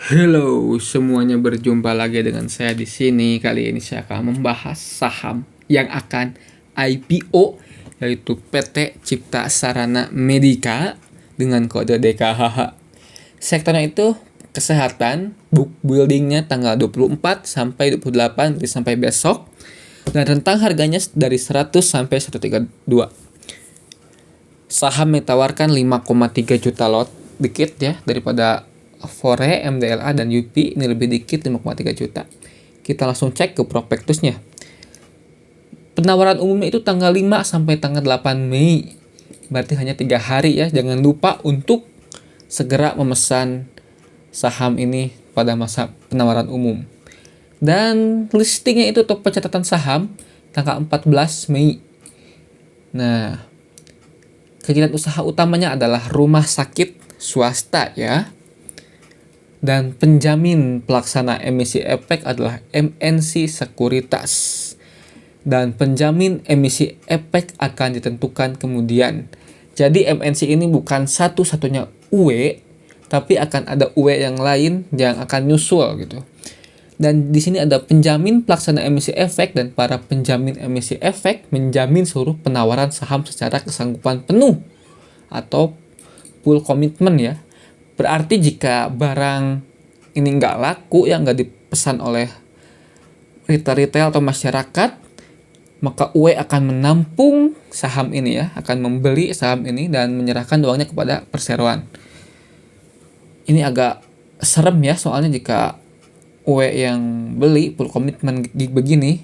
Halo semuanya, berjumpa lagi dengan saya di sini. Kali ini saya akan membahas saham yang akan IPO, yaitu PT Cipta Sarana Medika dengan kode DKHH. Sektornya itu kesehatan, book buildingnya tanggal 24 sampai 28, jadi sampai besok. Dan rentang harganya dari 100 sampai 132. Saham ditawarkan 5,3 juta lot, dikit ya daripada Fore, MDLA, dan UP. Ini lebih dikit, 5,3 juta. Kita langsung cek ke prospektusnya. Penawaran umumnya itu tanggal 5 sampai tanggal 8 Mei. Berarti hanya 3 hari ya. Jangan lupa untuk segera memesan saham ini pada masa penawaran umum. Dan listingnya itu atau pencatatan saham tanggal 14 Mei. Nah, kegiatan usaha utamanya adalah rumah sakit swasta ya. Dan penjamin pelaksana emisi efek adalah MNC Sekuritas. Dan penjamin emisi efek akan ditentukan kemudian. Jadi MNC ini bukan satu-satunya UE, tapi akan ada UE yang lain yang akan nyusul gitu. Dan di sini ada penjamin pelaksana emisi efek, dan para penjamin emisi efek menjamin seluruh penawaran saham secara kesanggupan penuh atau full commitment ya. Berarti jika barang ini nggak laku, yang nggak dipesan oleh retail atau masyarakat, maka UE akan menampung saham ini ya, akan membeli saham ini dan menyerahkan uangnya kepada perseroan. Ini agak serem ya, soalnya jika UE yang beli full komitmen begini,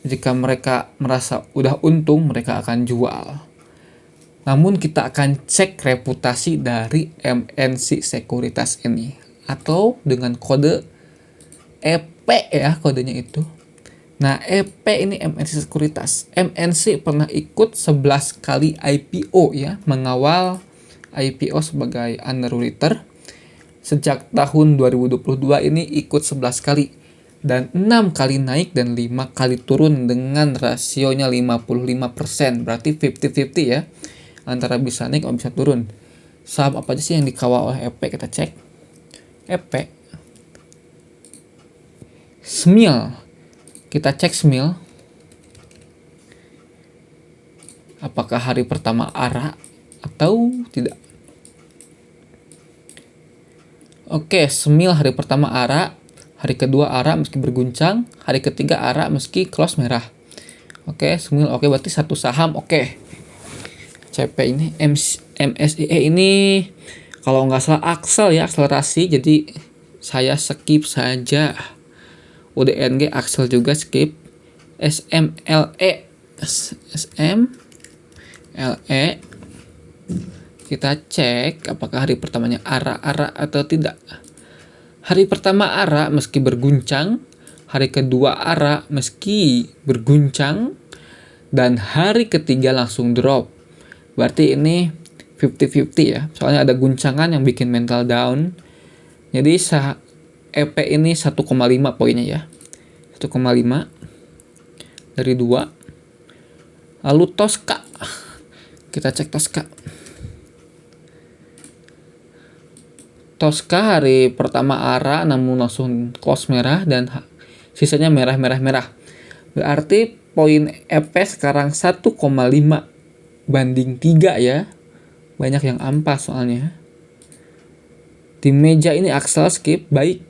jika mereka merasa udah untung, mereka akan jual. Namun kita akan cek reputasi dari MNC Sekuritas ini, atau dengan kode EP ya, kodenya itu. Nah, EP ini MNC Sekuritas. MNC pernah ikut 11 kali IPO ya, mengawal IPO sebagai underwriter. Sejak tahun 2022 ini ikut 11 kali, dan 6 kali naik dan 5 kali turun dengan rasionya 55%. Berarti 50-50 ya, antara bisa naik atau bisa turun. Saham apa aja sih yang dikawal oleh EP? Kita cek. EP Smil. Kita cek Smil. Apakah hari pertama ARA atau tidak? Oke, Smil hari pertama ARA, hari kedua ARA meski berguncang, hari ketiga ARA meski close merah. Oke, Smil oke, berarti satu saham oke. CP ini MSIE ini kalau nggak salah Axel ya, akselerasi, jadi saya skip saja. UDNG Axel juga skip. SMLE kita cek apakah hari pertamanya ARA atau tidak. Hari pertama ARA meski berguncang, hari kedua ARA meski berguncang, dan hari ketiga langsung drop. Berarti ini 50-50 ya, soalnya ada guncangan yang bikin mental down. Jadi EP ini 1,5 poinnya ya, 1,5 dari 2. Lalu Tosca, kita cek Tosca. Tosca hari pertama ARA namun langsung close merah, dan sisanya merah. Berarti poin EP sekarang 1,5 banding 3 ya. Banyak yang ampas soalnya. Di meja ini Axel skip, baik.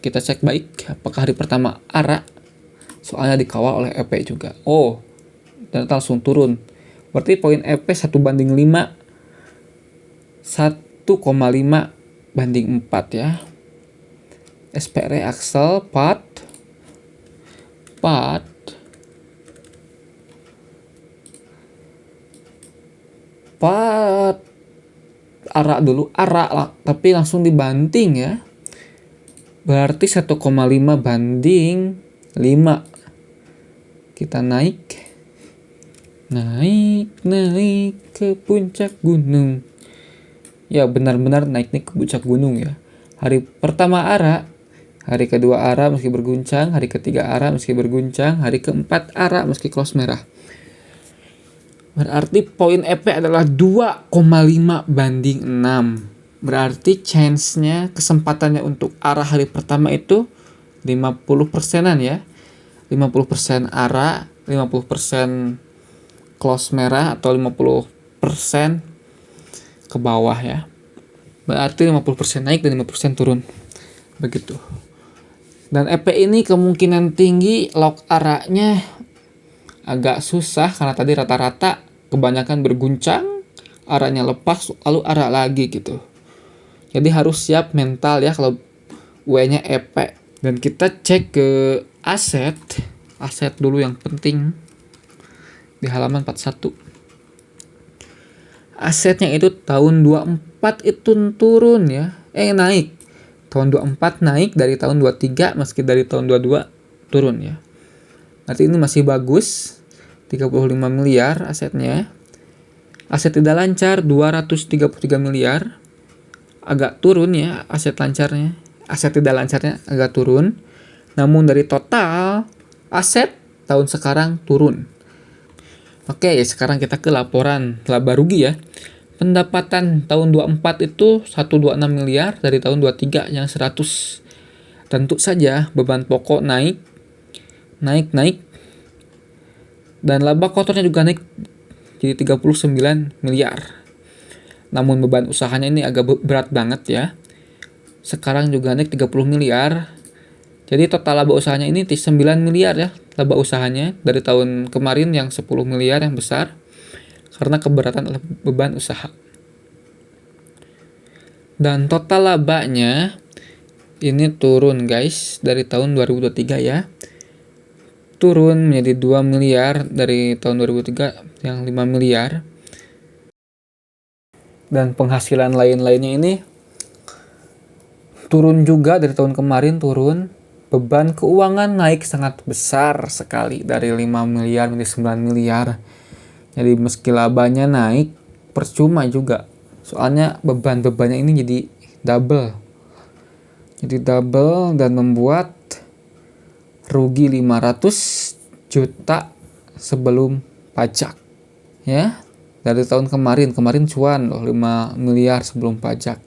Kita cek baik apakah hari pertama ARA, soalnya dikawal oleh EP juga. Oh, dan langsung turun. Berarti poin EP 1 banding 5, 1,5 banding 4 ya. SPR Axel part ARA dulu, ARA lah, tapi langsung dibanting ya. Berarti 1,5 banding 5. Kita naik ke puncak gunung. Ya, benar-benar naik nih ke puncak gunung ya. Hari pertama ARA, hari kedua ARA meski berguncang, hari ketiga ARA meski berguncang, hari keempat ARA meski close merah. Berarti poin EP adalah 2,5 banding 6. Berarti chance-nya, kesempatannya untuk arah hari pertama itu 50%-an ya. 50% arah, 50% close merah, atau 50% ke bawah ya. Berarti 50% naik dan 50% turun. Begitu. Dan EP ini kemungkinan tinggi lock arahnya agak susah karena tadi rata-rata kebanyakan berguncang, arahnya lepas lalu arah lagi gitu. Jadi harus siap mental ya kalau W-nya EP. Dan kita cek ke aset dulu yang penting di halaman 41. Asetnya itu tahun 24 itu turun ya. Naik. Tahun 24 naik dari tahun 23, meski dari tahun 22 turun ya. Berarti ini masih bagus. 35 miliar asetnya. Aset tidak lancar 233 miliar. Agak turun ya aset lancarnya. Aset tidak lancarnya agak turun. Namun dari total aset tahun sekarang turun. Oke, sekarang kita ke laporan laba rugi ya. Pendapatan tahun 24 itu 126 miliar dari tahun 23 yang 100. Tentu saja beban pokok naik. Dan laba kotornya juga naik jadi 39 miliar. Namun beban usahanya ini agak berat banget ya. Sekarang juga naik 30 miliar. Jadi total laba usahanya ini 9 miliar ya. Laba usahanya dari tahun kemarin yang 10 miliar yang besar. Karena keberatan beban usaha. Dan total labanya ini turun guys dari tahun 2023 ya. Turun menjadi 2 miliar dari tahun 2003 yang 5 miliar. Dan penghasilan lain-lainnya ini turun juga dari tahun kemarin turun. Beban keuangan naik sangat besar sekali dari 5 miliar menjadi 9 miliar. Jadi meski labanya naik, percuma juga. Soalnya beban-bebannya ini jadi double. Dan membuat rugi 500 juta sebelum pajak. Ya, dari tahun kemarin cuan loh 5 miliar sebelum pajak.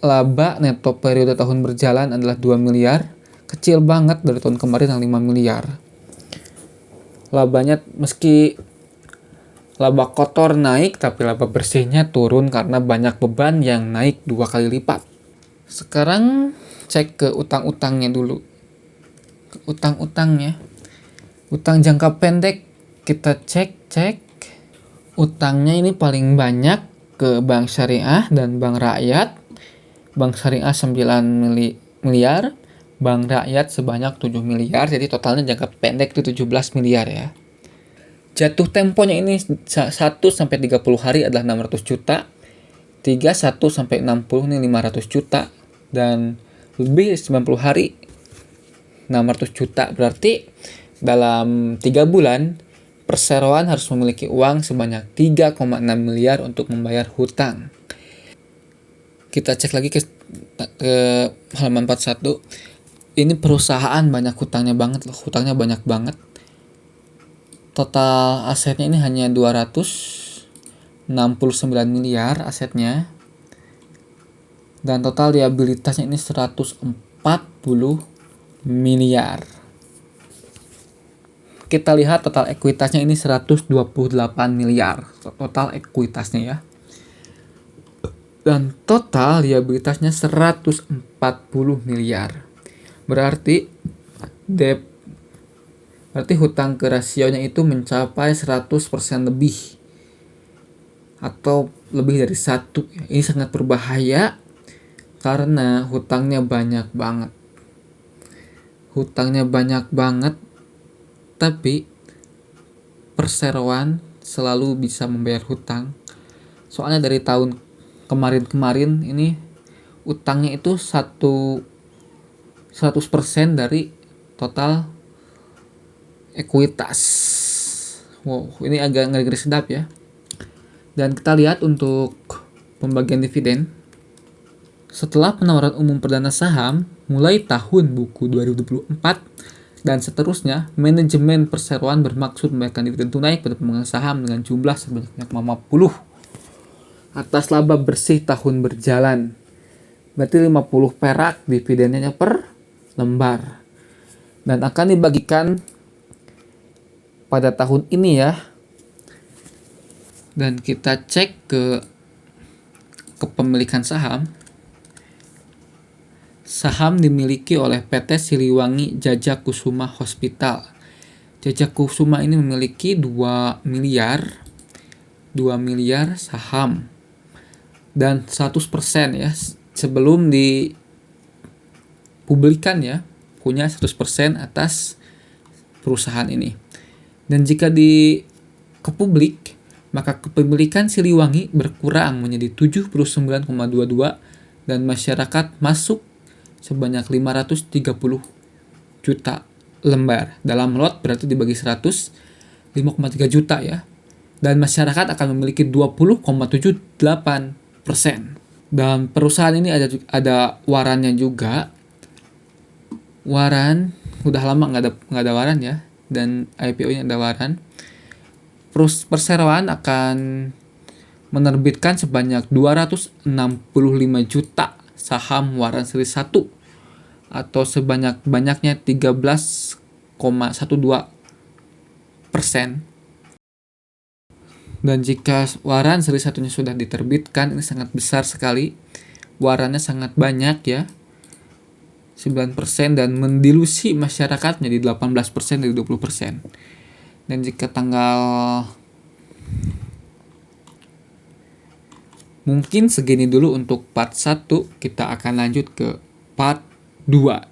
Laba neto periode tahun berjalan adalah 2 miliar. Kecil banget dari tahun kemarin yang 5 miliar. Labanya meski laba kotor naik, tapi laba bersihnya turun karena banyak beban yang naik 2 kali lipat. Sekarang cek ke utang-utangnya dulu. Utang-utangnya. Utang jangka pendek kita cek. Utangnya ini paling banyak ke Bank Syariah dan Bank Rakyat. Bank Syariah 9 miliar, Bank Rakyat sebanyak 7 miliar. Jadi totalnya jangka pendek itu 17 miliar ya. Jatuh temponya ini 1 sampai 30 hari adalah 600 juta. 31 sampai 60 ini 500 juta. Dan lebih 90 hari 600 juta. Berarti dalam 3 bulan perseroan harus memiliki uang sebanyak 3,6 miliar untuk membayar hutang. Kita cek lagi ke halaman 41. Ini perusahaan banyak hutangnya banyak banget. Total asetnya ini hanya 269 miliar asetnya. Dan total liabilitasnya ini 140 miliar. Kita lihat total ekuitasnya ini 128 miliar. Total ekuitasnya ya. Dan total liabilitasnya 140 miliar. Berarti hutang ke rasionya itu mencapai 100% lebih. Atau lebih dari 1. Ini sangat berbahaya karena hutangnya banyak banget. Tapi perseroan selalu bisa membayar hutang. Soalnya dari tahun kemarin ini utangnya itu 100% dari total ekuitas. Wow, ini agak ngeri-ngeri sedap ya. Dan kita lihat untuk pembagian dividen. Setelah penawaran umum perdana saham mulai tahun buku 2024 dan seterusnya, manajemen perseroan bermaksud memberikan dividen tunai pada pemegang saham dengan jumlah sebanyak 50 atas laba bersih tahun berjalan. Berarti 50 perak dividennya per lembar. Dan akan dibagikan pada tahun ini ya. Dan kita cek ke kepemilikan saham. Saham dimiliki oleh PT Siliwangi Jajak Kusuma Hospital. Jajak Kusuma ini memiliki 2 miliar saham. Dan 100% ya, sebelum dipublikan ya, punya 100% atas perusahaan ini. Dan jika ke publik, maka kepemilikan Siliwangi berkurang menjadi 79,22 dan masyarakat masuk sebanyak 530 juta lembar. Dalam lot berarti dibagi 100, 5,3 juta ya. Dan masyarakat akan memiliki 20,78%. Dan perusahaan ini ada warannya juga. Waran udah lama nggak ada waran ya. Dan IPO-nya ada waran. Perseroan akan menerbitkan sebanyak 265 juta saham waran seri 1 atau sebanyak-banyaknya 13,12%. Dan jika waran seri 1-nya sudah diterbitkan, ini sangat besar sekali. Warannya sangat banyak ya. 9% dan mendilusi masyarakat menjadi 18% dari 20%. Dan jika mungkin segini dulu untuk part 1, kita akan lanjut ke part 2